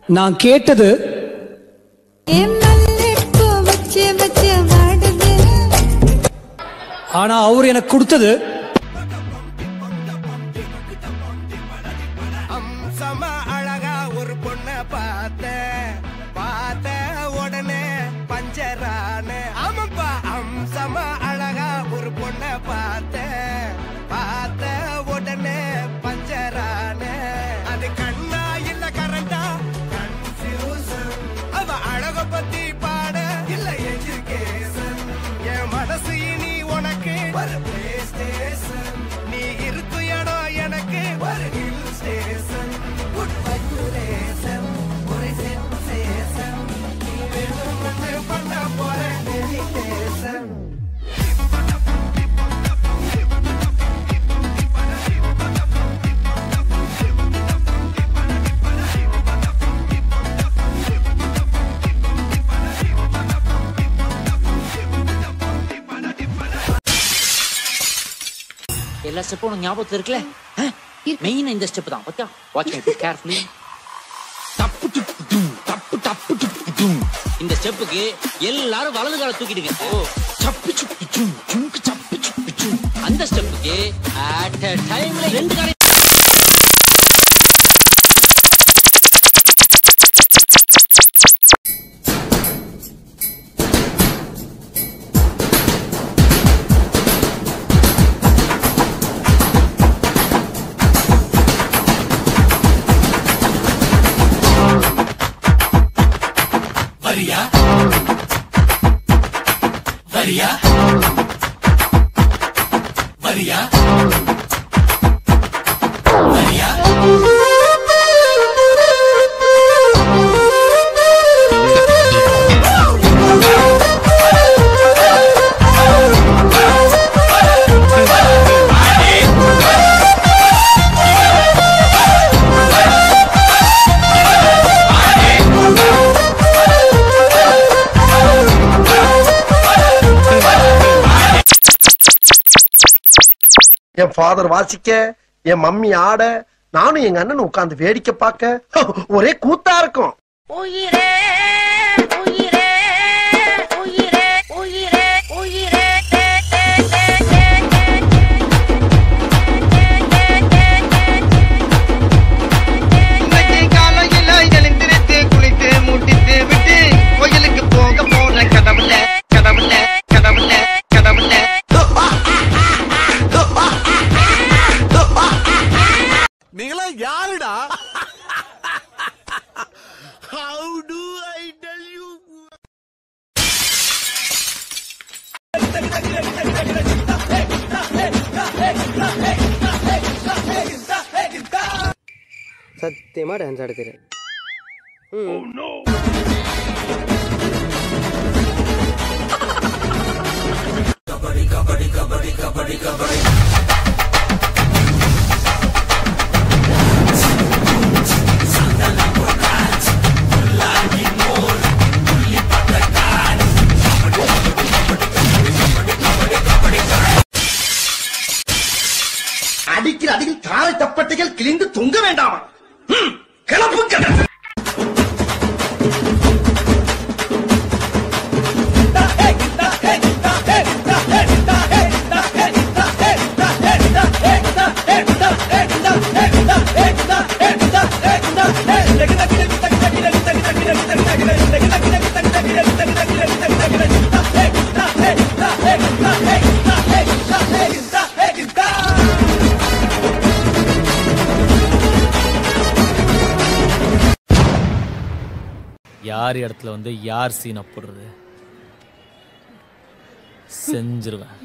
நான் கேட்டது ஆனா அவர் எனக்கு கொடுத்தது அழகா ஒரு பொண்ண பார்த்த உடனே பஞ்சரான ஆமாப்பா அம்சமா அழகா ஒரு பொண்ண பார்த்த உடனே பஞ்சரான அது கண்ணா இல்ல கரண்டா கன்ஃபியூசன் அவ அழக பத்தி பாட இல்ல எஜுகேஷன் என் மனசு இனி உனக்கு ஒரு பிளே ஸ்டேஷன் நீ இருக்கு இடம் எனக்கு ஒரு ஹில் ஸ்டேஷன் குட் வைப்ரேஷன் ஒரு சென்சேஷன் நீ வேணும் பண்ண போற மெடிடேஷன் எல்லா ஸ்டெப்பும் உனக்கு ஞாபகத்துல இருக்குல்ல? மெயினா இந்த ஸ்டெப் தான். பாத்தியா? Watch me carefully. டப்பு டப்பு டும் டப்பு டப்பு டப்பு டும். இந்த ஸ்டெப்புக்கு எல்லாரும் வலது காலை தூக்கிடுங்க. ஓ சப்பு சப்பு டும் ஜுங்கு சப்பு சப்பு டும். அந்த ஸ்டெப்புக்கு அட் a டைம்ல ரெண்டு காலை Varia Varia Varia Varia என் ஃபாதர் வாசிக்க, என் மம்மி ஆட, நானும் எங்க அண்ணன் உட்கார்ந்து வேடிக்கை பார்க்க ஒரே கூத்தா இருக்கும். உயிரே உயிரே உயிரே உயிரே உயிரே இன்னைக்கு காலையில எழுந்திருத்து குளித்து முட்டித்து விட்டு கோயிலுக்கு போக போன கடவுள கடவுள கடவுள கடவுள நீங்களா யாருடா? How do I tell you? சத்தியமா டான்ஸ் ஆட தெரியாது. கபடி கபடி கபடி கபடி கபடி அடிக்கிற அடியில் தாரை தப்பட்டைகள் கிழிந்து தொங்க வேண்டாமா? கிளப்பு கிடக்கு. யார் இடத்துல வந்து யார் சீனை போடுறது செஞ்சிருவேன்.